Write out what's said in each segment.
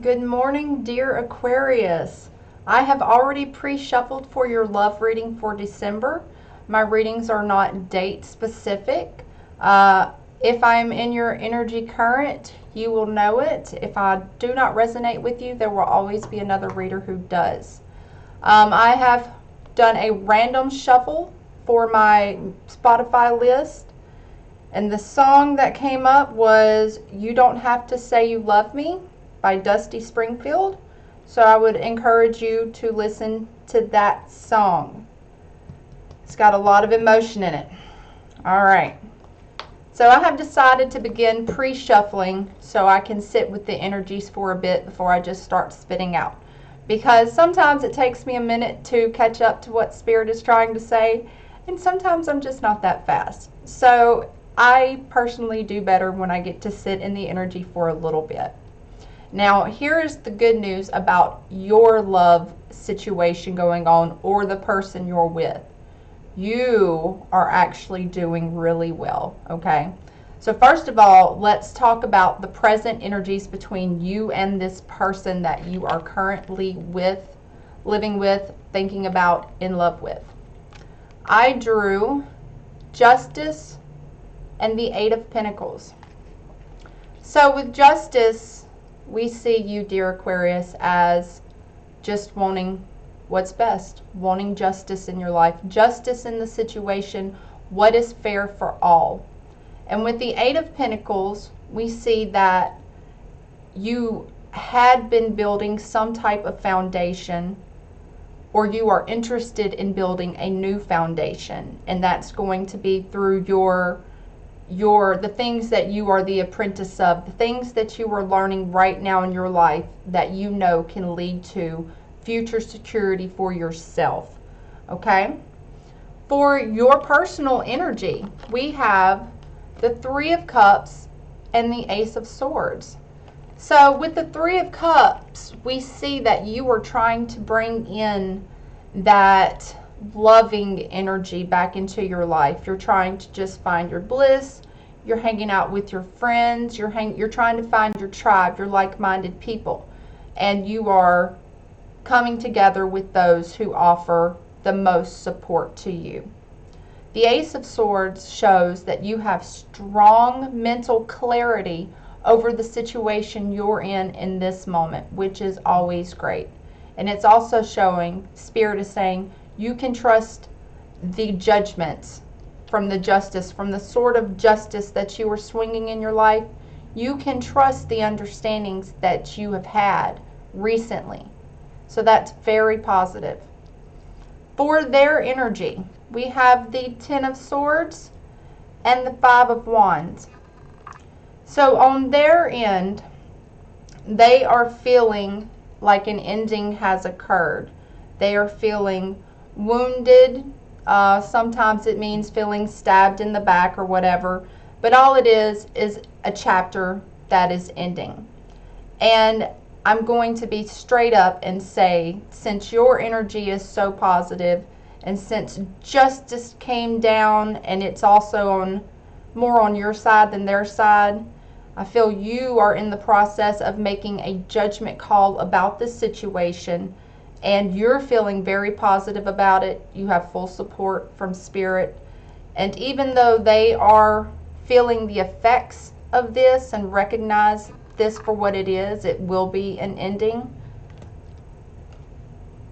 Good morning, dear Aquarius. I have already pre-shuffled for your love reading for December. My readings are not date specific. If I'm in your energy current, you will know it. If I do not resonate with you, there will always be another reader who does. I have done a random shuffle for my Spotify list, and the song that came up was You Don't Have to Say You Love Me by Dusty Springfield. So I would encourage you to listen to that song. It's got a lot of emotion in it. All right. So I have decided to begin pre-shuffling so I can sit with the energies for a bit before I just start spitting out. Because sometimes it takes me a minute to catch up to what Spirit is trying to say, and sometimes I'm just not that fast. So I personally do better when I get to sit in the energy for a little bit. Now, here is the good news about your love situation going on, or the person you're with. You are actually doing really well, okay? So first of all, let's talk about the present energies between you and this person that you are currently with, living with, thinking about, in love with. I drew Justice and the Eight of Pentacles. So with Justice, we see you, dear Aquarius, as just wanting what's best, wanting justice in your life, justice in the situation, what is fair for all. And with the Eight of Pentacles, we see that you had been building some type of foundation, or you are interested in building a new foundation, and that's going to be through the things that you are the apprentice of, the things that you are learning right now in your life that you know can lead to future security for yourself. Okay? For your personal energy, we have the Three of Cups and the Ace of Swords. So with the Three of Cups, we see that you are trying to bring in that loving energy back into your life. You're trying to just find your bliss. You're hanging out with your friends. You're trying to find your tribe, your like-minded people. And you are coming together with those who offer the most support to you. The Ace of Swords shows that you have strong mental clarity over the situation you're in this moment, which is always great. And it's also showing, Spirit is saying, you can trust the judgments from the justice, from the sword of justice that you are swinging in your life. You can trust the understandings that you have had recently. So that's very positive. For their energy, we have the Ten of Swords and the Five of Wands. So on their end, they are feeling like an ending has occurred. They are feeling wounded. Sometimes it means feeling stabbed in the back or whatever. But all it is a chapter that is ending. And I'm going to be straight up and say, since your energy is so positive, and since justice came down and it's also more on your side than their side, I feel you are in the process of making a judgment call about this situation, and you're feeling very positive about it. You have full support from Spirit. And even though they are feeling the effects of this and recognize this for what it is, it will be an ending,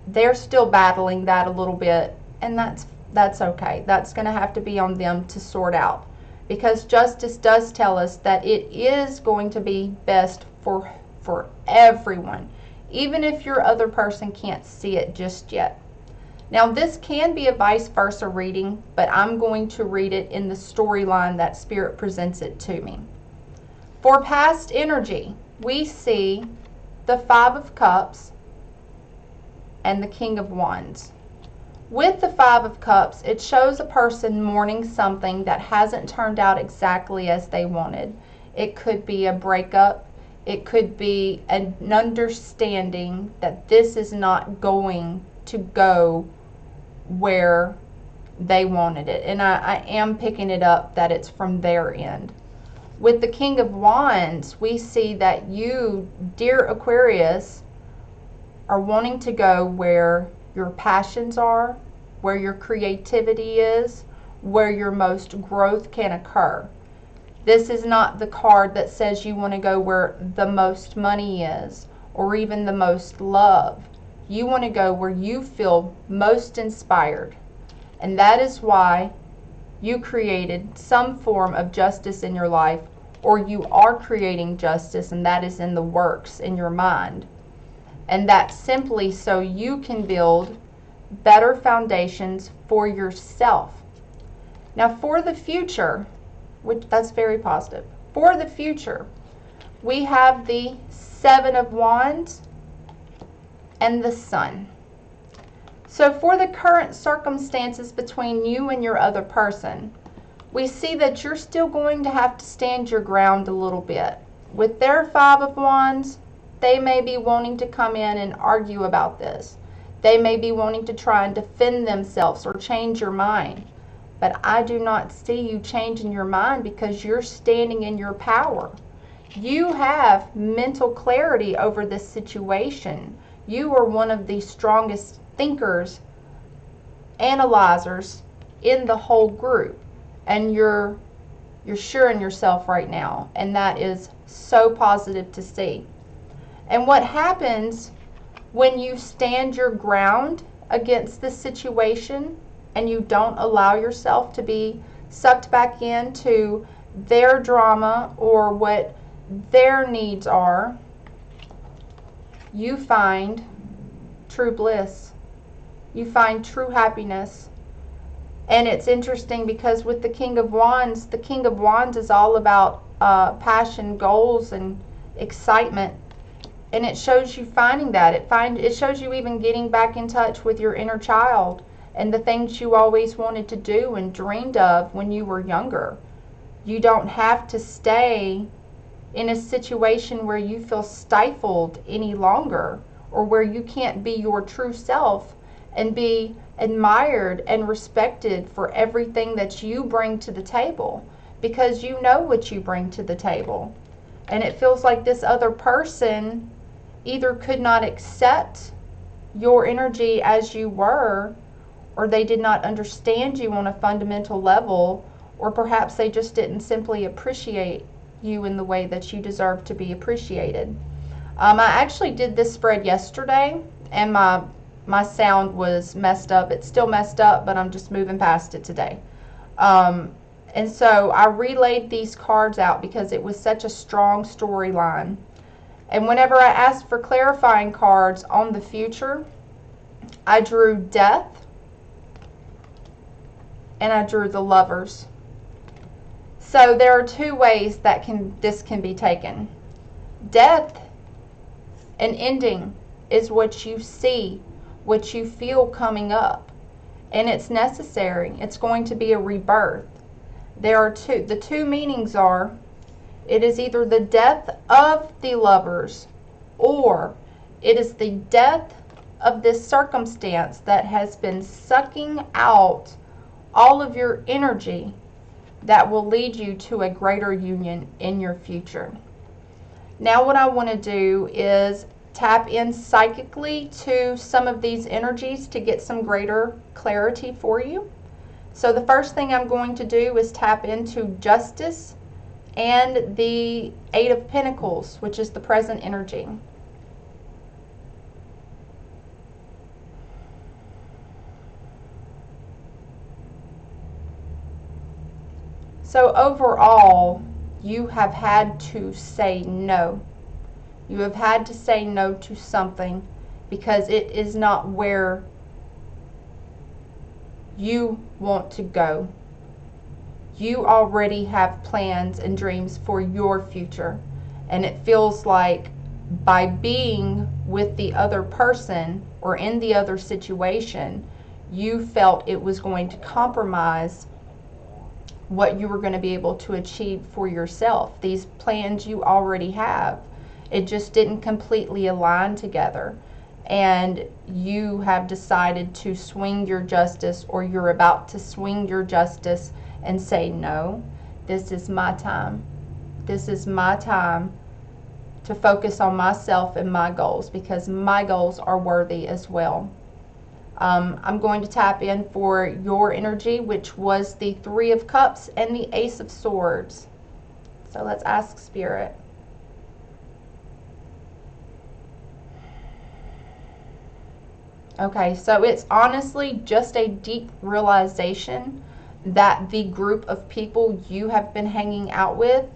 they're still battling that a little bit, and that's okay. That's going to have to be on them to sort out, because justice does tell us that it is going to be best for everyone, even if your other person can't see it just yet. Now, this can be a vice versa reading, but I'm going to read it in the storyline that Spirit presents it to me. For past energy, we see the Five of Cups and the King of Wands. With the Five of Cups, it shows a person mourning something that hasn't turned out exactly as they wanted. It could be a breakup. It could be an understanding that this is not going to go where they wanted it. And I am picking it up that it's from their end. With the King of Wands, we see that you, dear Aquarius, are wanting to go where your passions are, where your creativity is, where your most growth can occur. This is not the card that says you want to go where the most money is or even the most love. You want to go where you feel most inspired. And that is why you created some form of justice in your life, or you are creating justice, and that is in the works in your mind. And that's simply so you can build better foundations for yourself. Now for the future, which that's very positive. For the future, we have the Seven of Wands and the Sun. So for the current circumstances between you and your other person, we see that you're still going to have to stand your ground a little bit. With their Five of Wands, they may be wanting to come in and argue about this. They may be wanting to try and defend themselves or change your mind. But I do not see you changing your mind because you're standing in your power. You have mental clarity over this situation. You are one of the strongest thinkers, analyzers in the whole group. And you're sure in yourself right now. And that is so positive to see. And what happens when you stand your ground against this situation and you don't allow yourself to be sucked back into their drama or what their needs are, you find true bliss. You find true happiness. And it's interesting because with the King of Wands is all about passion, goals, and excitement. And it shows you finding that. It shows you even getting back in touch with your inner child and the things you always wanted to do and dreamed of when you were younger. You don't have to stay in a situation where you feel stifled any longer, or where you can't be your true self and be admired and respected for everything that you bring to the table, because you know what you bring to the table. And it feels like this other person either could not accept your energy as you were, or they did not understand you on a fundamental level, or perhaps they just didn't simply appreciate you in the way that you deserve to be appreciated. I actually did this spread yesterday, and my sound was messed up. It's still messed up, but I'm just moving past it today. And so I relayed these cards out because it was such a strong storyline. And whenever I asked for clarifying cards on the future, I drew Death and I drew the Lovers. So there are two ways that this can be taken. Death, an ending, is what you see, what you feel coming up. And it's necessary. It's going to be a rebirth. There are the two meanings are, it is either the death of the lovers, or it is the death of this circumstance that has been sucking out all of your energy that will lead you to a greater union in your future. Now what I want to do is tap in psychically to some of these energies to get some greater clarity for you. So the first thing I'm going to do is tap into Justice and the Eight of Pentacles, which is the present energy. So overall, you have had to say no. You have had to say no to something because it is not where you want to go. You already have plans and dreams for your future. And it feels like by being with the other person or in the other situation, you felt it was going to compromise what you were going to be able to achieve for yourself. These plans you already have. It just didn't completely align together. And you have decided to swing your justice, or you're about to swing your justice and say, no, this is my time. this is my time to focus on myself and my goals, because my goals are worthy as well. I'm going to tap in for your energy, which was the Three of Cups and the Ace of Swords. So let's ask Spirit. Okay, so it's honestly just a deep realization that the group of people you have been hanging out with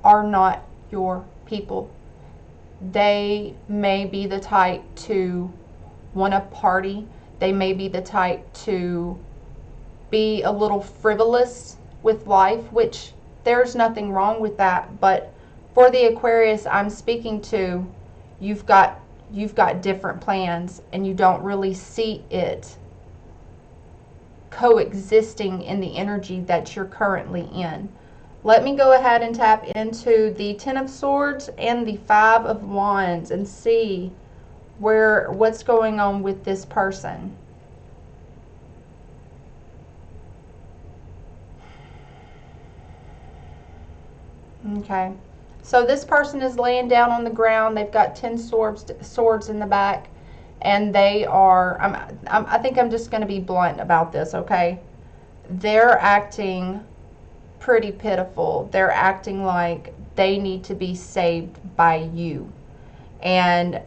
are not your people. They may be the type to want to party. They may be the type to be a little frivolous with life, which there's nothing wrong with that. But for the Aquarius I'm speaking to, you've got different plans, and you don't really see it coexisting in the energy that you're currently in. Let me go ahead and tap into the Ten of Swords and the Five of Wands and see what's going on with this person. Okay, so this person is laying down on the ground. They've got 10 swords in the back, and they are, I think I'm just going to be blunt about this, okay? They're acting pretty pitiful. They're acting like they need to be saved by you. And,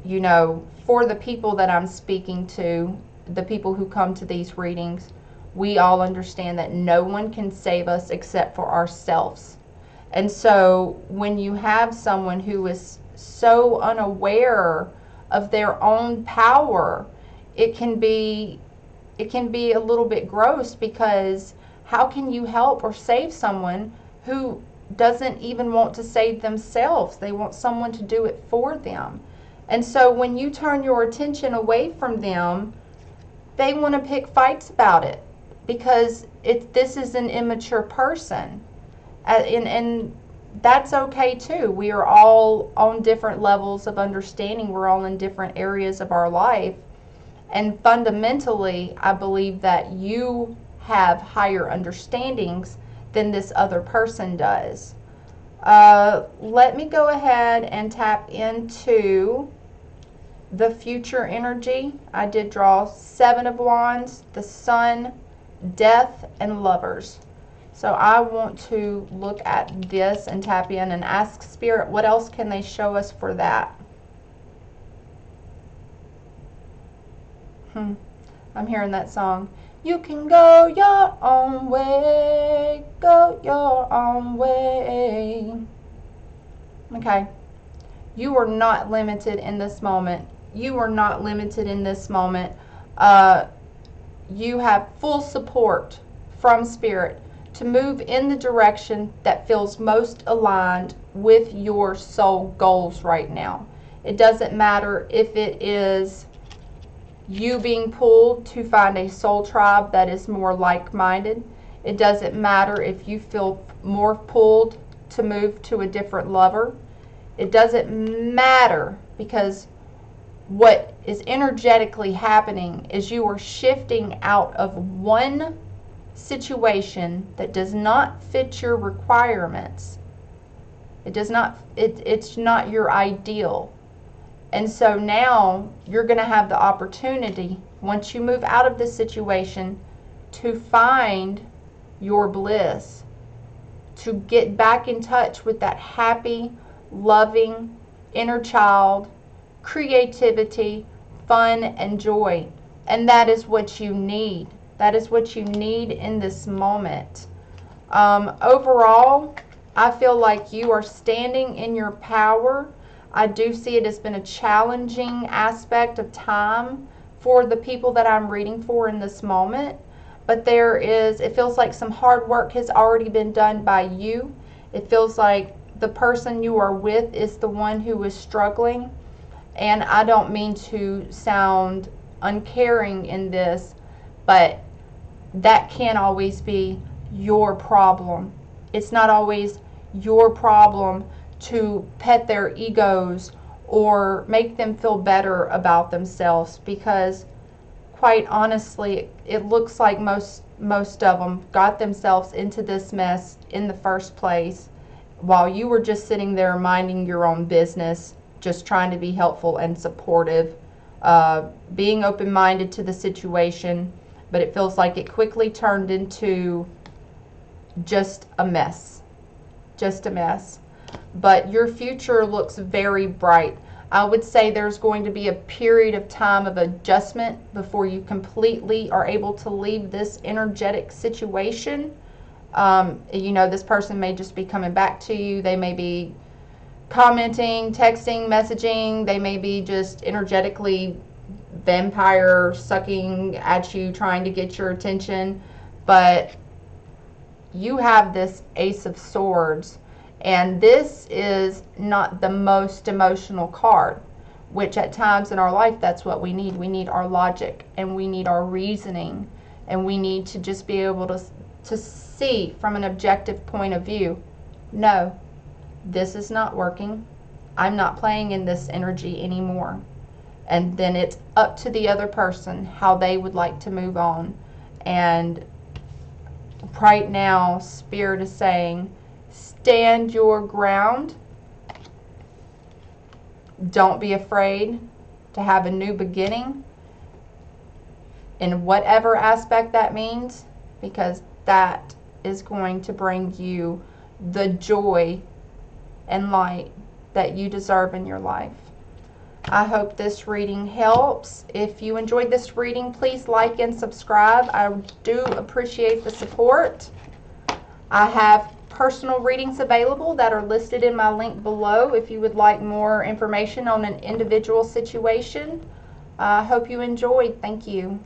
you know, for the people that I'm speaking to, the people who come to these readings, we all understand that no one can save us except for ourselves. And so when you have someone who is so unaware of their own power, it can be a little bit gross, because how can you help or save someone who doesn't even want to save themselves? They want someone to do it for them. And so when you turn your attention away from them, they want to pick fights about it, because this is an immature person. And that's okay too. We are all on different levels of understanding. We're all in different areas of our life. And fundamentally, I believe that you have higher understandings than this other person does. Let me go ahead and tap into the future energy. I did draw Seven of Wands, the Sun, Death, and Lovers. So I want to look at this and tap in and ask Spirit, what else can they show us for that? I'm hearing that song. You can go your own way, go your own way. Okay. You are not limited in this moment. You are not limited in this moment. You have full support from Spirit to move in the direction that feels most aligned with your soul goals right now. It doesn't matter if it is you being pulled to find a soul tribe that is more like-minded. It doesn't matter if you feel more pulled to move to a different lover. It doesn't matter, because what is energetically happening is you are shifting out of one situation that does not fit your requirements. It's not your ideal. And so now you're going to have the opportunity, once you move out of this situation, to find your bliss, to get back in touch with that happy, loving inner child, creativity, fun, and joy. And that is what you need. That is what you need in this moment. Overall, I feel like you are standing in your power. I do see it has been a challenging aspect of time for the people that I'm reading for in this moment. But it feels like some hard work has already been done by you. It feels like the person you are with is the one who is struggling. And I don't mean to sound uncaring in this, but that can't always be your problem. It's not always your problem to pet their egos or make them feel better about themselves, because quite honestly, it looks like most most of them got themselves into this mess in the first place while you were just sitting there minding your own business, just trying to be helpful and supportive, being open-minded to the situation. But it feels like it quickly turned into just a mess. Just a mess. But your future looks very bright. I would say there's going to be a period of time of adjustment before you completely are able to leave this energetic situation. You know, this person may just be coming back to you. They may be commenting, texting, messaging. They may be just energetically vampire sucking at you, trying to get your attention. But you have this Ace of Swords, and this is not the most emotional card, which at times in our life, that's what we need. We need our logic, and we need our reasoning, and we need to just be able to see from an objective point of view, no, this is not working. I'm not playing in this energy anymore. And then it's up to the other person how they would like to move on. And right now, Spirit is saying, stand your ground. Don't be afraid to have a new beginning in whatever aspect that means, because that is going to bring you the joy and light that you deserve in your life. I hope this reading helps. If you enjoyed this reading, please like and subscribe. I do appreciate the support. I have personal readings available that are listed in my link below if you would like more information on an individual situation. I hope you enjoyed. Thank you.